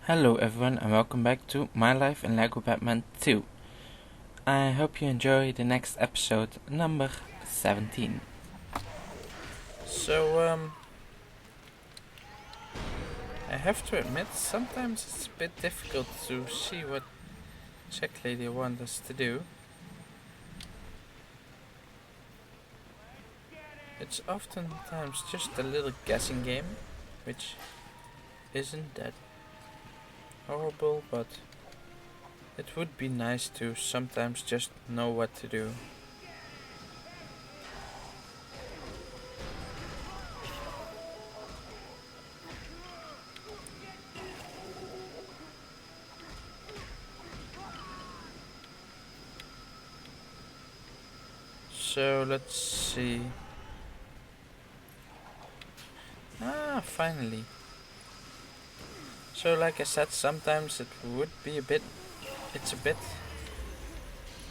Hello everyone and welcome back to My Life in LEGO Batman 2. I hope you enjoy the next episode, number 17. I have to admit, sometimes it's a bit difficult to see what exactly they want us to do. It's oftentimes just a little guessing game, which isn't that horrible, but it would be nice to sometimes just know what to do. So let's see. Finally. So like I said, sometimes it's a bit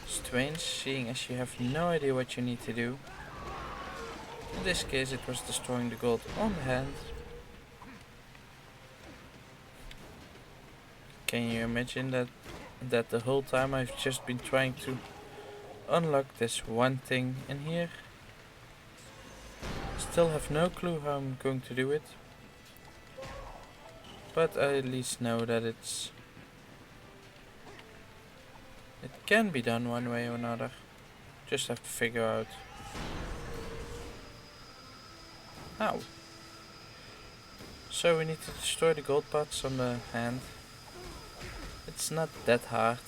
strange seeing as you have no idea what you need to do. In this case it was destroying the gold on hand. Can you imagine that the whole time I've just been trying to unlock this one thing in here? Still have no clue how I'm going to do it. But I at least know that it can be done one way or another. Just have to figure out how. So we need to destroy the gold parts on the hand. It's not that hard,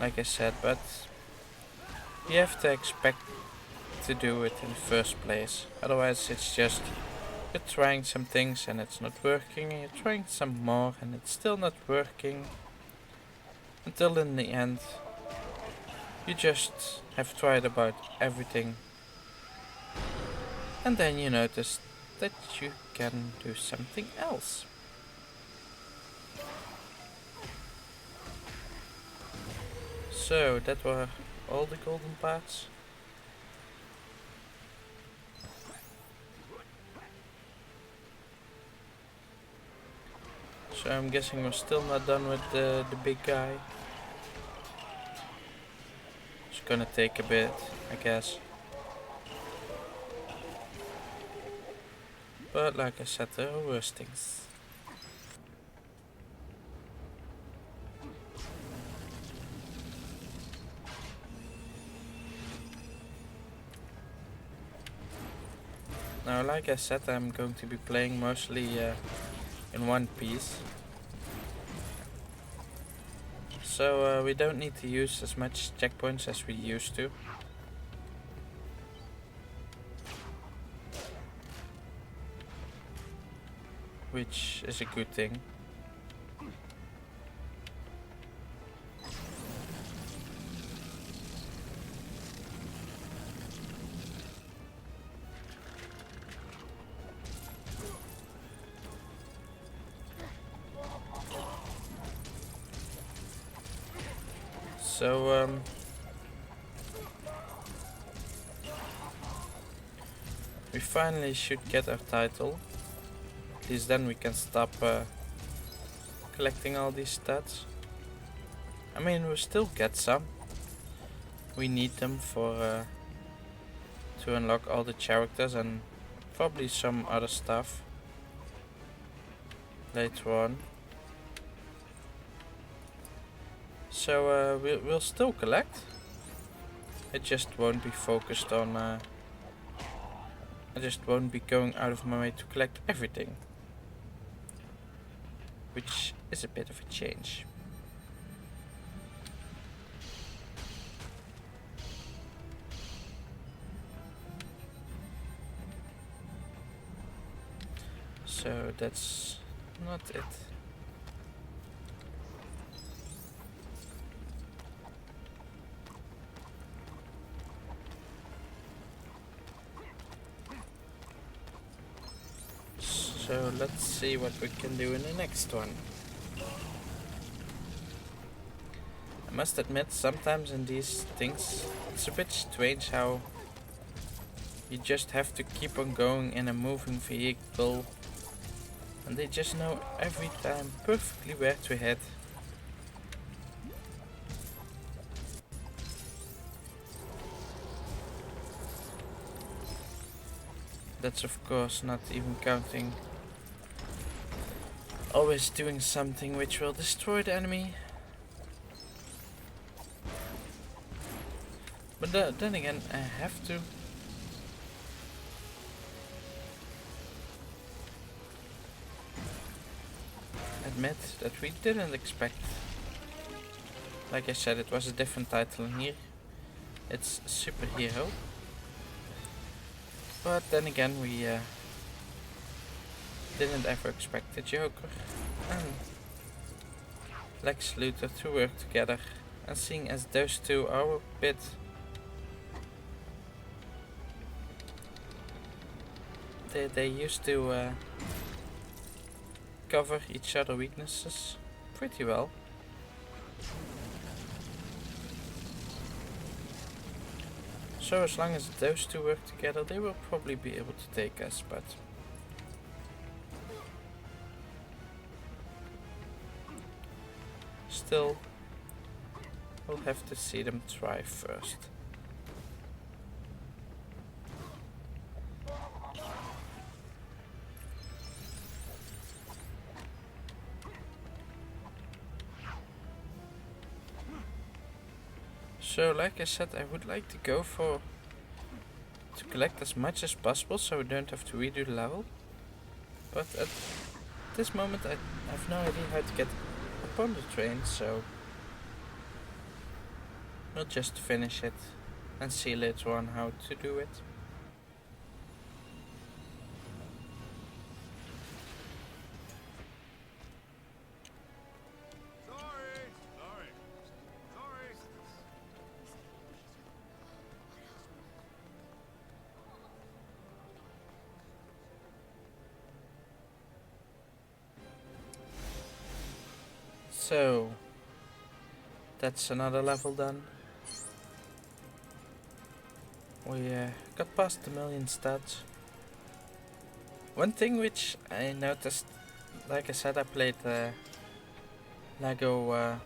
like I said, but you have to expect to do it in the first place. Otherwise it's just you're trying some things and it's not working, and you're trying some more and it's still not working, until in the end you just have tried about everything, and then you notice that you can do something else. So that were all the golden parts. So I'm guessing we're still not done with the big guy. It's gonna take a bit, I guess. But like I said, there are worse things. Now, like I said, I'm going to be playing mostly in one piece. So we don't need to use as much checkpoints as we used to. Which is a good thing. So we finally should get our title. At least then we can stop collecting all these stats. I mean, we'll still get some. We need them for to unlock all the characters and probably some other stuff later on. So we'll still collect. It just won't be focused on. I just won't be going out of my way to collect everything, which is a bit of a change. So that's not it. So let's see what we can do in the next one. I must admit, sometimes in these things it's a bit strange how you just have to keep on going in a moving vehicle And they just know every time perfectly where to hit. That's of course not even counting always doing something which will destroy the enemy. But then again, I have to admit that we didn't expect. Like I said, it was a different title, and here it's superhero. But then again, we didn't ever expect the Joker and Lex Luthor to work together. And seeing as those two are a bit they used to cover each other weaknesses pretty well. So as long as those two work together, they will probably be able to take us, but still, we'll have to see them try first. So like I said, I would like to go for to collect as much as possible so we don't have to redo the level. But at this moment I have no idea how to get up on the train, so we'll just finish it and see later on how to do it. So that's another level done. We got past the million stats. One thing which I noticed, like I said, I played Lego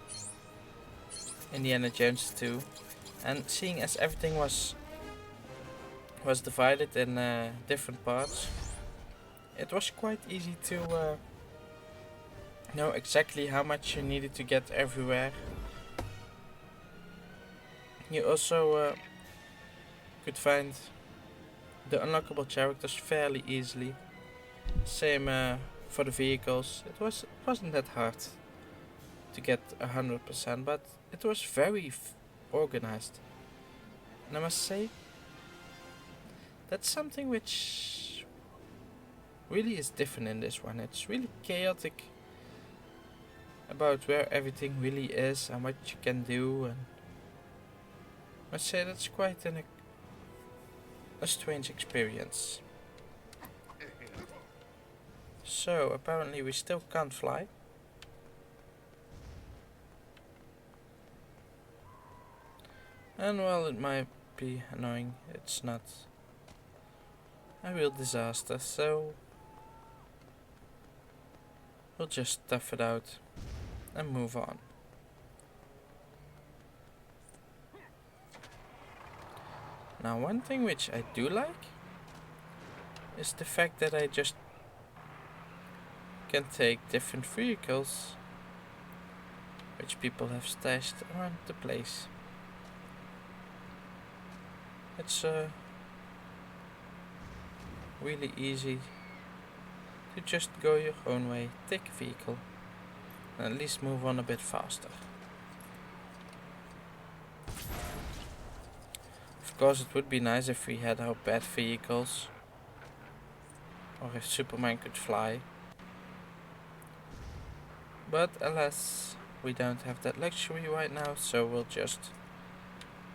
Indiana Jones 2, and seeing as everything was divided in different parts, it was quite easy to know exactly how much you needed to get everywhere. You also could find the unlockable characters fairly easily. Same for the vehicles. It wasn't that hard to get 100%, but it was very organized. And I must say, that's something which really is different in this one. It's really chaotic about where everything really is and what you can do, and I must say that's quite a strange experience. So apparently we still can't fly. And while it might be annoying, it's not a real disaster, so we'll just tough it out and move on. Now one thing which I do like is the fact that I just can take different vehicles which people have stashed around the place. It's really easy to just go your own way, take a vehicle, and at least move on a bit faster. Of course, it would be nice if we had our pet vehicles, or if Superman could fly. But alas, we don't have that luxury right now, so we'll just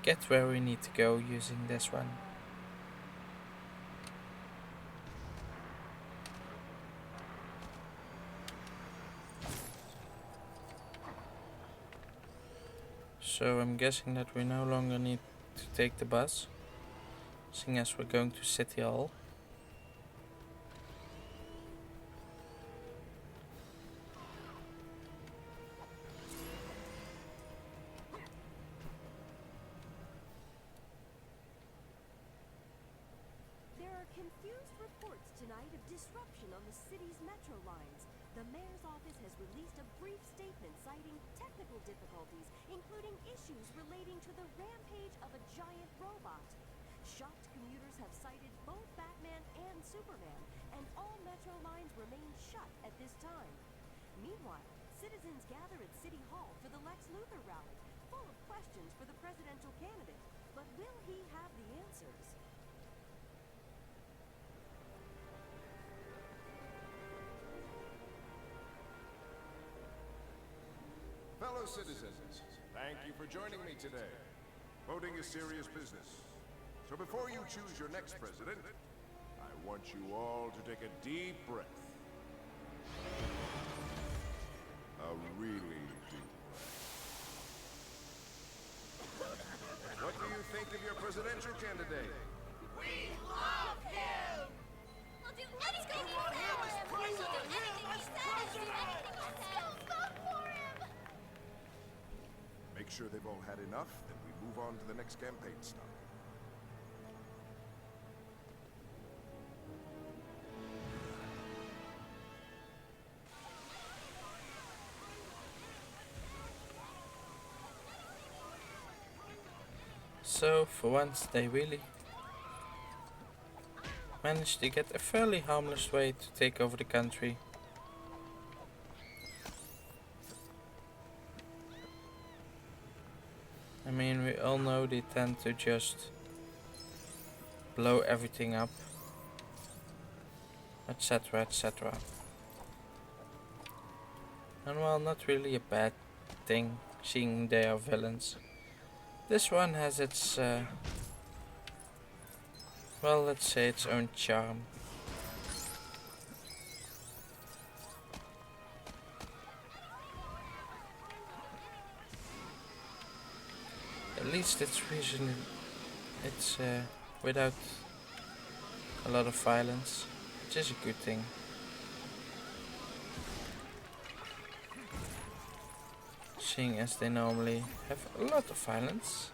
get where we need to go using this one. So I'm guessing that we no longer need to take the bus, seeing as we're going to City Hall. tonight of disruption on the city's metro lines. The mayor's office has released a brief statement citing technical difficulties, including issues relating to the rampage of a giant robot. Shocked commuters have cited both Batman and Superman, and all metro lines remain shut at this time. Meanwhile, citizens gather at City Hall for the Lex Luthor rally, full of questions for the presidential candidate. But will he have the answers? Fellow citizens, thank you for joining me today. Voting is serious business. So before you choose your next president, I want you all to take a deep breath. A really deep breath. What do you think of your presidential candidate? We love him! We'll do anything he says! We'll do anything he says! Do anything he says! Vote for him! Make sure they've all had enough, then we move on to the next campaign stop. So, for once, they really managed to get a fairly harmless way to take over the country. I mean, we all know they tend to just blow everything up, etc, etc. And while not really a bad thing, seeing they are villains, this one has its, well, let's say its own charm. At least it's without a lot of violence, which is a good thing. Seeing as they normally have a lot of violence.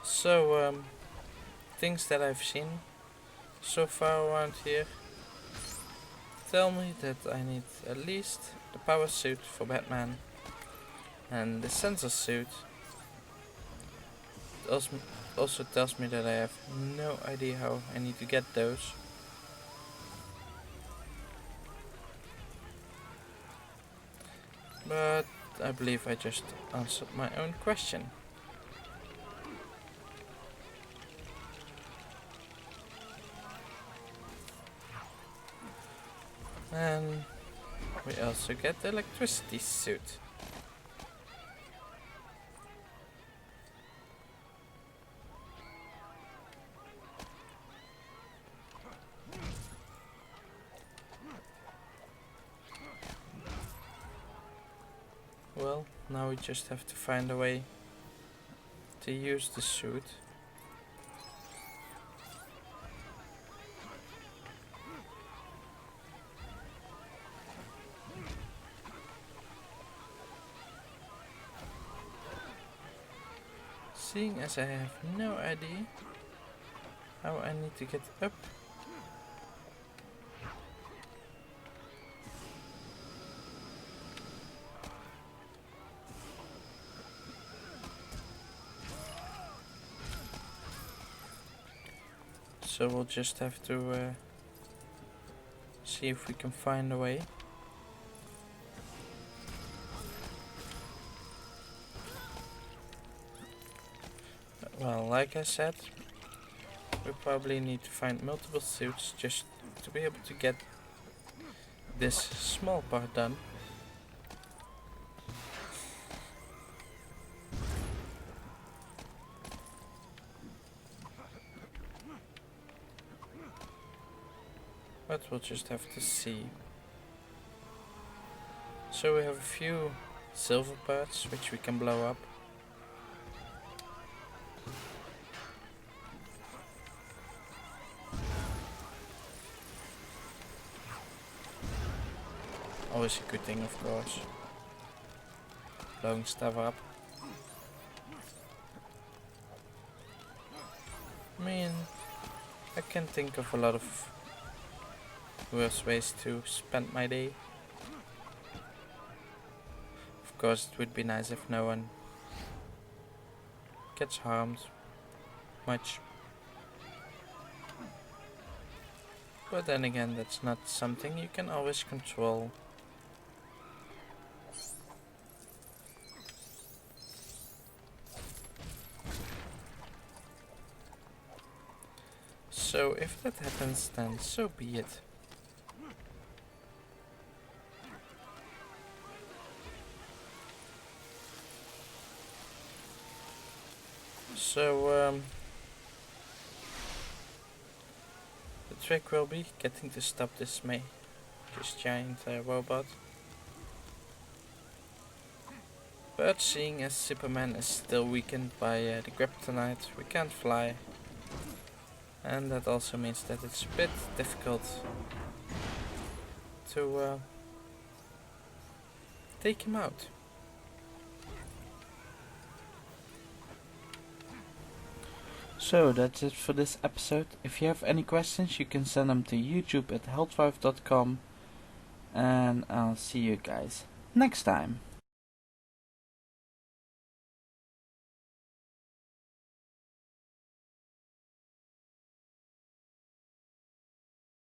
So, things that I've seen so far around here tell me that I need at least the power suit for Batman and the sensor suit. It also tells me that I have no idea how I need to get those. But I believe I just answered my own question. And we also get the electricity suit. Well, now we just have to find a way to use the suit. Seeing as I have no idea how I need to get up. So we'll just have to see if we can find a way. Well, like I said, we probably need to find multiple suits just to be able to get this small part done. But we'll just have to see. So we have a few silver parts which we can blow up. Always a good thing, of course. Blowing stuff up. mean, I can think of a lot of worse ways to spend my day. Of course, it would be nice if no one gets harmed much. But then again, that's not something you can always control. So if that happens, then so be it. So the trick will be getting to stop this giant robot. But seeing as Superman is still weakened by the kryptonite, we can't fly. And that also means that it's a bit difficult to take him out. So that's it for this episode. If you have any questions, you can send them to youtube@healthwife.com, and I'll see you guys next time.